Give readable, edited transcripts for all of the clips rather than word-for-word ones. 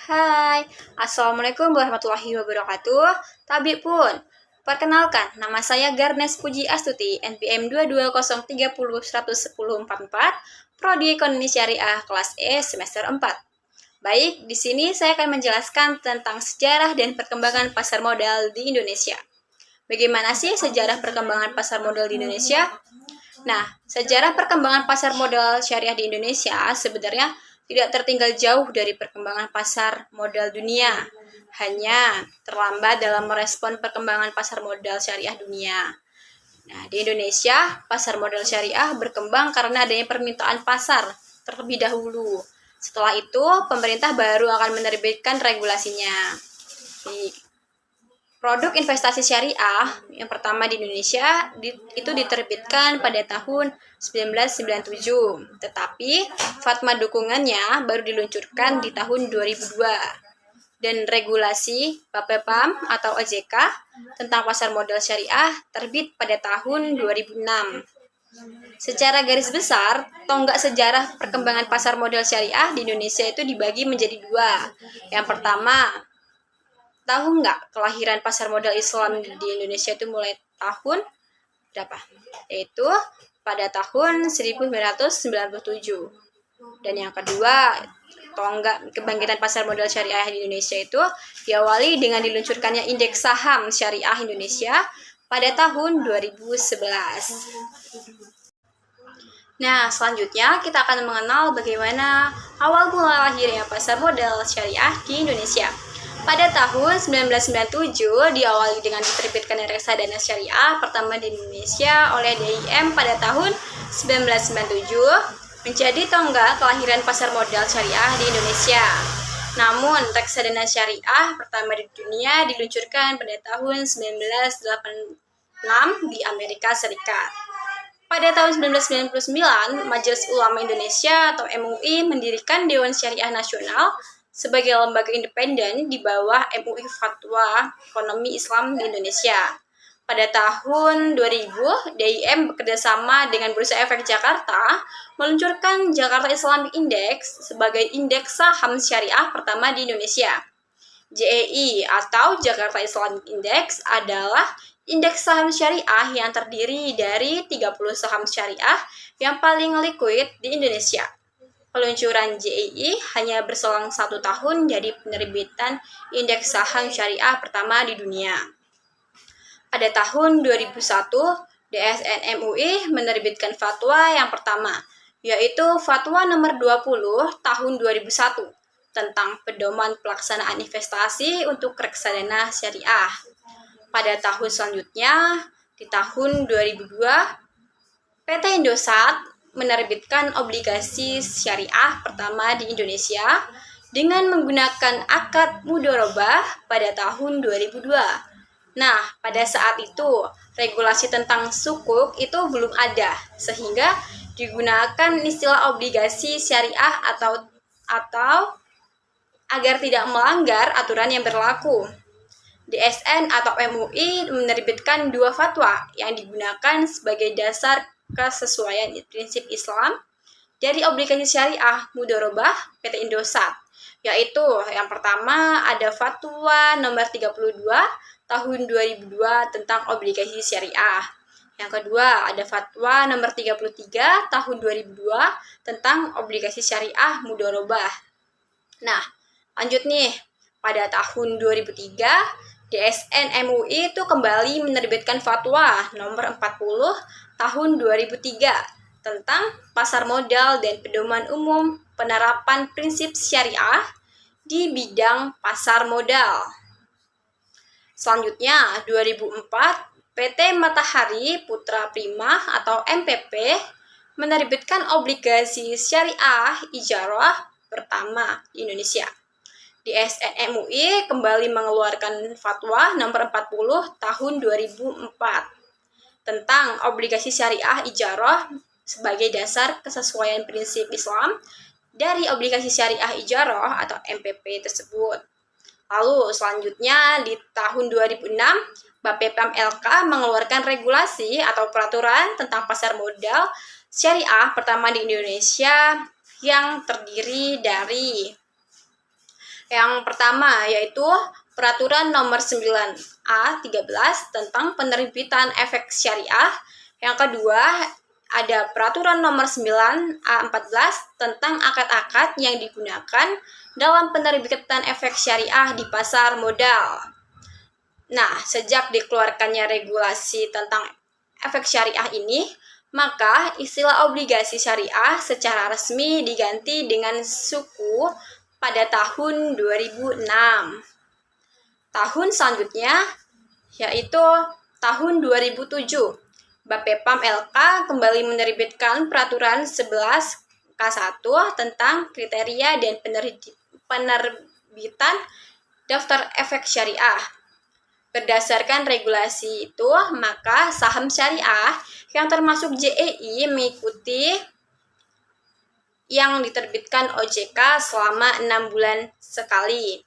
Hai, Assalamualaikum warahmatullahi wabarakatuh. Tabib pun, perkenalkan, nama saya Garnes Puji Astuti, NPM 22030111044, Prodi Ekonomi Syariah kelas E semester 4. Baik, di sini saya akan menjelaskan tentang sejarah dan perkembangan pasar modal di Indonesia. Bagaimana sih sejarah perkembangan pasar modal di Indonesia? Nah, sejarah perkembangan pasar modal syariah di Indonesia sebenarnya tidak tertinggal jauh dari perkembangan pasar modal dunia, hanya terlambat dalam merespon perkembangan pasar modal syariah dunia. Nah, di Indonesia, pasar modal syariah berkembang karena adanya permintaan pasar terlebih dahulu. Setelah itu, pemerintah baru akan menerbitkan regulasinya. Produk investasi syariah yang pertama di Indonesia itu diterbitkan pada tahun 1997, tetapi fatwa dukungannya baru diluncurkan di tahun 2002. Dan regulasi BAPEPAM atau OJK tentang pasar modal syariah terbit pada tahun 2006. Secara garis besar, tonggak sejarah perkembangan pasar modal syariah di Indonesia itu dibagi menjadi dua. Yang pertama, tahu nggak kelahiran pasar modal Islam di Indonesia itu mulai tahun berapa? Yaitu pada tahun 1997. Dan yang kedua, tonggak kebangkitan pasar modal syariah di Indonesia itu diawali dengan diluncurkannya indeks saham syariah Indonesia pada tahun 2011. Nah, selanjutnya kita akan mengenal bagaimana awal mula lahirnya pasar modal syariah di Indonesia. Pada tahun 1997 diawali dengan diterbitkannya reksadana syariah pertama di Indonesia oleh DIM pada tahun 1997 menjadi tonggak kelahiran pasar modal syariah di Indonesia. Namun, reksadana syariah pertama di dunia diluncurkan pada tahun 1986 di Amerika Serikat. Pada tahun 1999, Majelis Ulama Indonesia atau MUI mendirikan Dewan Syariah Nasional sebagai lembaga independen di bawah MUI Fatwa Ekonomi Islam di Indonesia. Pada tahun 2000, DIM bekerjasama dengan Bursa Efek Jakarta meluncurkan Jakarta Islamic Index sebagai indeks saham syariah pertama di Indonesia. JEI atau Jakarta Islamic Index adalah indeks saham syariah yang terdiri dari 30 saham syariah yang paling liquid di Indonesia. Peluncuran JEI hanya berselang 1 tahun dari penerbitan indeks saham syariah pertama di dunia. Pada tahun 2001, DSN MUI menerbitkan fatwa yang pertama, yaitu Fatwa nomor 20 tahun 2001 tentang pedoman pelaksanaan investasi untuk reksadana syariah. Pada tahun selanjutnya, di tahun 2002, PT Indosat menerbitkan obligasi syariah pertama di Indonesia dengan menggunakan akad mudharabah pada tahun 2002. Nah, pada saat itu regulasi tentang sukuk itu belum ada, sehingga digunakan istilah obligasi syariah atau agar tidak melanggar aturan yang berlaku. DSN atau MUI menerbitkan 2 fatwa yang digunakan sebagai dasar kesesuaian prinsip Islam dari obligasi syariah mudharabah PT Indosat, yaitu yang pertama ada Fatwa nomor 32 tahun 2002 tentang obligasi syariah. Yang kedua ada Fatwa nomor 33 tahun 2002 tentang obligasi syariah mudharabah. Nah, lanjut nih. Pada tahun 2003, DSN MUI itu kembali menerbitkan fatwa nomor 40 tahun 2003 tentang pasar modal dan pedoman umum penerapan prinsip syariah di bidang pasar modal. Selanjutnya, 2004, PT Matahari Putra Prima atau MPP menerbitkan obligasi syariah ijarah pertama di Indonesia. DSN MUI kembali mengeluarkan fatwa nomor 40 tahun 2004 tentang obligasi syariah ijarah sebagai dasar kesesuaian prinsip Islam dari obligasi syariah ijarah atau MPP tersebut. Lalu selanjutnya di tahun 2006, BAPEPAM LK mengeluarkan regulasi atau peraturan tentang pasar modal syariah pertama di Indonesia yang terdiri dari Yang pertama yaitu Peraturan Nomor 9A13 tentang penerbitan efek syariah. Yang kedua ada Peraturan Nomor 9A14 tentang akad-akad yang digunakan dalam penerbitan efek syariah di pasar modal. Nah, sejak dikeluarkannya regulasi tentang efek syariah ini, maka istilah obligasi syariah secara resmi diganti dengan suku pada tahun 2006. Tahun selanjutnya yaitu tahun 2007. Bapepam LK kembali menerbitkan Peraturan 11K1 tentang kriteria dan penerbitan daftar efek syariah. Berdasarkan regulasi itu, maka saham syariah yang termasuk JEI mengikuti yang diterbitkan OJK selama 6 bulan sekali.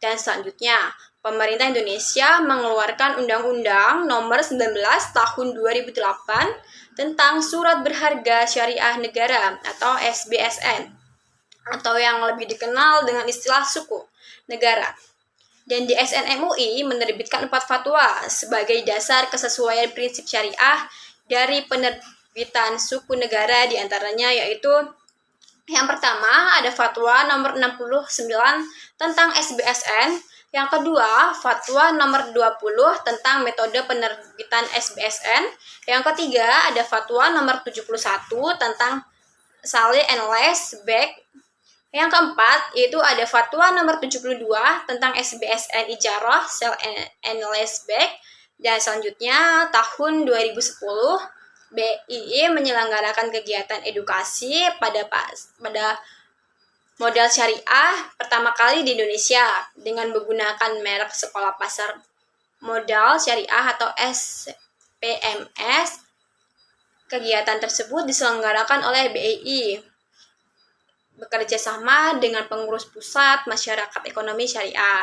Dan selanjutnya, pemerintah Indonesia mengeluarkan Undang-Undang Nomor 19 Tahun 2008 tentang Surat Berharga Syariah Negara atau SBSN, atau yang lebih dikenal dengan istilah suku negara. Dan DSN MUI menerbitkan 4 fatwa sebagai dasar kesesuaian prinsip syariah dari penerbitan suku negara, diantaranya yaitu yang pertama ada fatwa nomor 69 tentang SBSN, yang kedua fatwa nomor 20 tentang metode penerbitan SBSN, yang ketiga ada fatwa nomor 71 tentang sale and lease back. Yang keempat, yaitu ada fatwa nomor 72 tentang SBSN Ijarah, Sale and Leaseback. Dan selanjutnya, tahun 2010, BII menyelenggarakan kegiatan edukasi pada modal syariah pertama kali di Indonesia dengan menggunakan merek Sekolah Pasar Modal Syariah atau SPMS. Kegiatan tersebut diselenggarakan oleh BII bekerja sama dengan pengurus pusat masyarakat ekonomi syariah.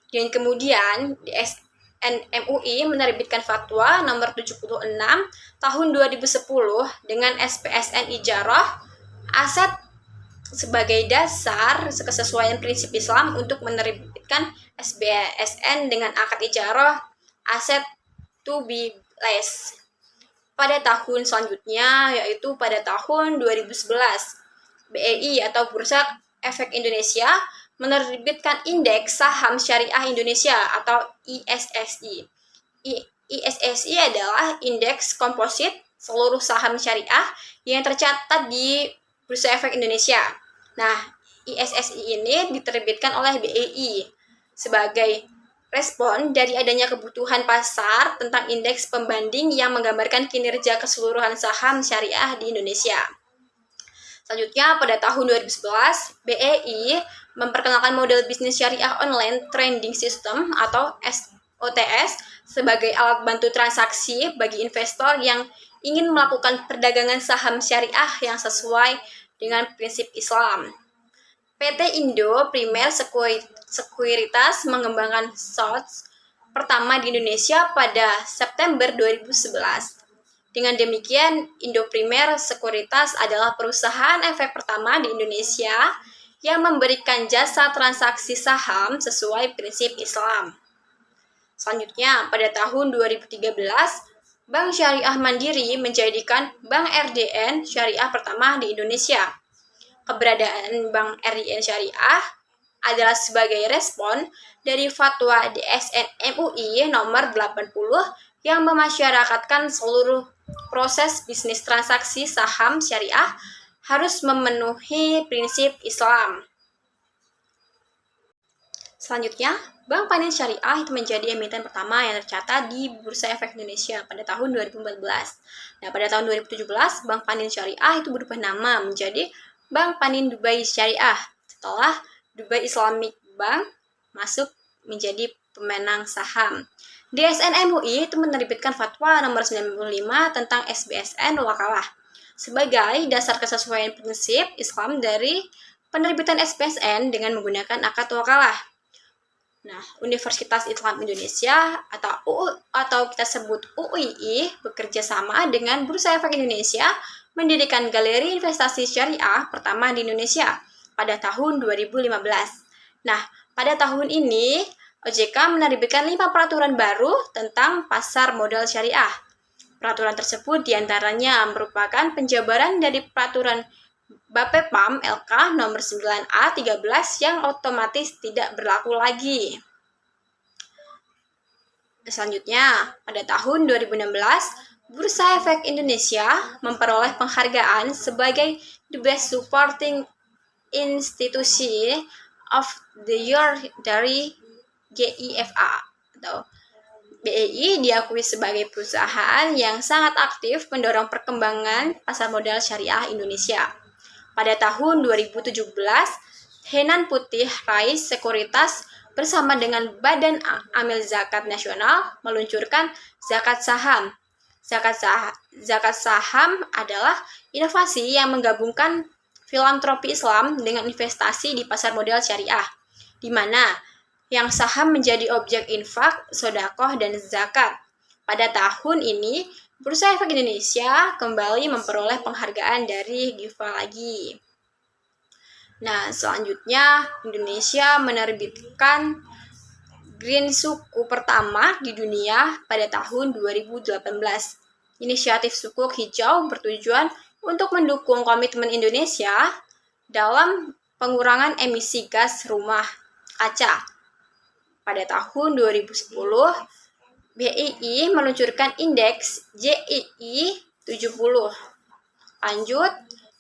Dan kemudian DSN MUI menerbitkan fatwa nomor 76 tahun 2010 dengan SPSN Ijarah, aset sebagai dasar kesesuaian prinsip Islam untuk menerbitkan SBSN dengan akad ijarah, aset to be leased. Pada tahun selanjutnya yaitu pada tahun 2011, BEI atau Bursa Efek Indonesia menerbitkan Indeks Saham Syariah Indonesia atau ISSI. ISSI adalah indeks komposit seluruh saham syariah yang tercatat di Bursa Efek Indonesia. Nah, ISSI ini diterbitkan oleh BEI sebagai respon dari adanya kebutuhan pasar tentang indeks pembanding yang menggambarkan kinerja keseluruhan saham syariah di Indonesia. Selanjutnya, pada tahun 2011, BEI memperkenalkan model bisnis syariah online trading system atau OTS sebagai alat bantu transaksi bagi investor yang ingin melakukan perdagangan saham syariah yang sesuai dengan prinsip Islam. PT Indo Primer Sekuritas mengembangkan SOTS pertama di Indonesia pada September 2011. Dengan demikian, Indo Primer Sekuritas adalah perusahaan efek pertama di Indonesia yang memberikan jasa transaksi saham sesuai prinsip Islam. Selanjutnya, pada tahun 2013, Bank Syariah Mandiri menjadikan Bank RDN Syariah pertama di Indonesia. Keberadaan Bank RDN Syariah adalah sebagai respon dari fatwa DSN MUI nomor 80 yang memasyarakatkan seluruh proses bisnis transaksi saham syariah harus memenuhi prinsip Islam. Selanjutnya, Bank Panin Syariah itu menjadi emiten pertama yang tercatat di Bursa Efek Indonesia pada tahun 2014. Nah, pada tahun 2017, Bank Panin Syariah itu berubah nama menjadi Bank Panin Dubai Syariah setelah Dubai Islamic Bank masuk menjadi pemenang saham. DSN MUI itu menerbitkan fatwa nomor 95 tentang SBSN wakalah sebagai dasar kesesuaian prinsip Islam dari penerbitan SBSN dengan menggunakan akad wakalah. Nah, Universitas Islam Indonesia atau kita sebut UII bekerja sama dengan Bursa Efek Indonesia mendirikan galeri investasi syariah pertama di Indonesia pada tahun 2015. Nah, pada tahun ini OJK menerbitkan 5 peraturan baru tentang pasar modal syariah. Peraturan tersebut diantaranya merupakan penjabaran dari peraturan Bapepam LK nomor 9A 13 yang otomatis tidak berlaku lagi. Selanjutnya, pada tahun 2016, Bursa Efek Indonesia memperoleh penghargaan sebagai The Best Supporting Institution of the Year dari GIFA atau BEI diakui sebagai perusahaan yang sangat aktif mendorong perkembangan pasar modal syariah Indonesia. Pada tahun 2017, Henan Putih Rais Sekuritas bersama dengan Badan Amil Zakat Nasional meluncurkan zakat saham. Zakat saham adalah inovasi yang menggabungkan filantropi Islam dengan investasi di pasar modal syariah, di mana yang saham menjadi objek infak, sedekah, dan zakat. Pada tahun ini, Bursa Efek Indonesia kembali memperoleh penghargaan dari GIFA lagi. Nah, selanjutnya Indonesia menerbitkan Green Sukuk pertama di dunia pada tahun 2018. Inisiatif sukuk hijau bertujuan untuk mendukung komitmen Indonesia dalam pengurangan emisi gas rumah kaca. Pada tahun 2010, BII meluncurkan indeks JII 70. Lanjut,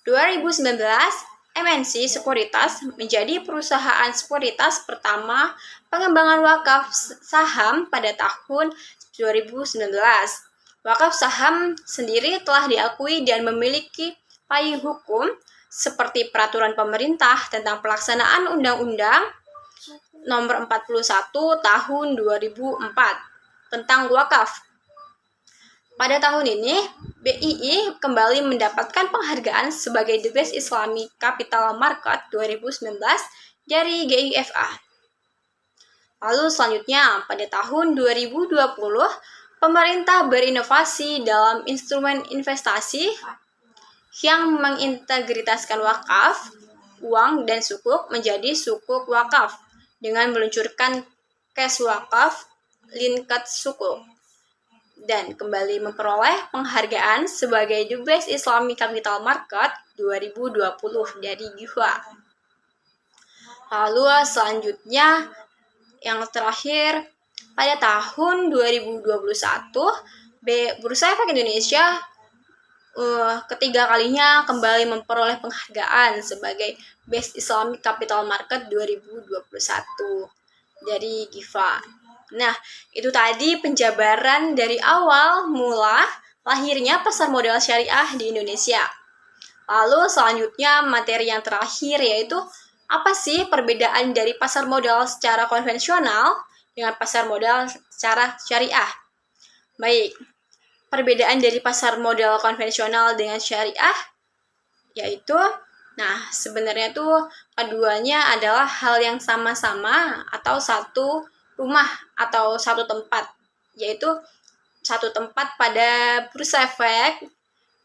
2019, MNC Sekuritas menjadi perusahaan sekuritas pertama pengembangan wakaf saham pada tahun 2019. Wakaf saham sendiri telah diakui dan memiliki payung hukum seperti peraturan pemerintah tentang pelaksanaan Undang-Undang Nomor 41 Tahun 2004 tentang wakaf. Pada tahun ini, BII kembali mendapatkan penghargaan sebagai The Best Islamic Capital Market 2019 dari GIFA. Lalu selanjutnya, pada tahun 2020, pemerintah berinovasi dalam instrumen investasi yang mengintegritaskan wakaf, uang, dan sukuk menjadi sukuk wakaf dengan meluncurkan cash wakaf linked sukuk dan kembali memperoleh penghargaan sebagai The Best Islamic Capital Market 2020 dari GIFA. Lalu selanjutnya yang terakhir, pada tahun 2021 Bursa Efek Indonesia ketiga kalinya kembali memperoleh penghargaan sebagai Best Islamic Capital Market 2021 dari GIFA. Nah, itu tadi penjabaran dari awal mula lahirnya pasar modal syariah di Indonesia. Lalu selanjutnya materi yang terakhir yaitu apa sih perbedaan dari pasar modal secara konvensional dengan pasar modal secara syariah? Baik, perbedaan dari pasar modal konvensional dengan syariah yaitu, sebenarnya tuh keduanya adalah hal yang sama-sama atau satu rumah atau satu tempat, yaitu satu tempat pada Bursa Efek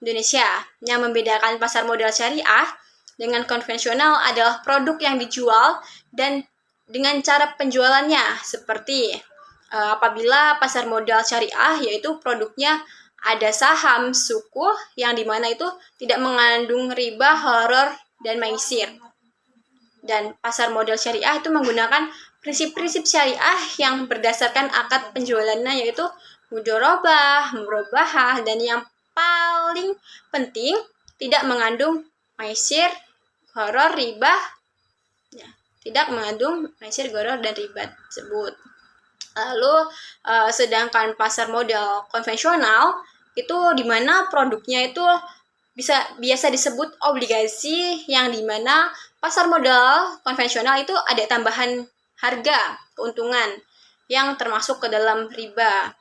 Indonesia. Yang membedakan pasar modal syariah dengan konvensional adalah produk yang dijual dan dengan cara penjualannya, seperti apabila pasar modal syariah yaitu produknya ada saham, suku, yang dimana itu tidak mengandung riba, horor, dan maisir. Dan pasar modal syariah itu menggunakan prinsip-prinsip syariah yang berdasarkan akad penjualannya yaitu mudharabah, murabahah, dan yang paling penting tidak mengandung maisir, horor, riba, tidak mengandung maisir, horor, dan riba tersebut. Lalu sedangkan pasar modal konvensional itu dimana produknya itu biasa disebut obligasi, yang dimana pasar modal konvensional itu ada tambahan harga keuntungan yang termasuk ke dalam riba.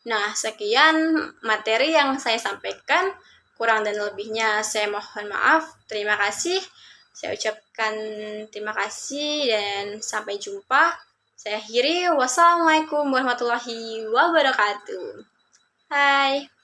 Nah, sekian materi yang saya sampaikan. Kurang dan lebihnya saya mohon maaf. Terima kasih. Saya ucapkan terima kasih dan sampai jumpa. Saya akhiri. Wassalamualaikum warahmatullahi wabarakatuh. Hai.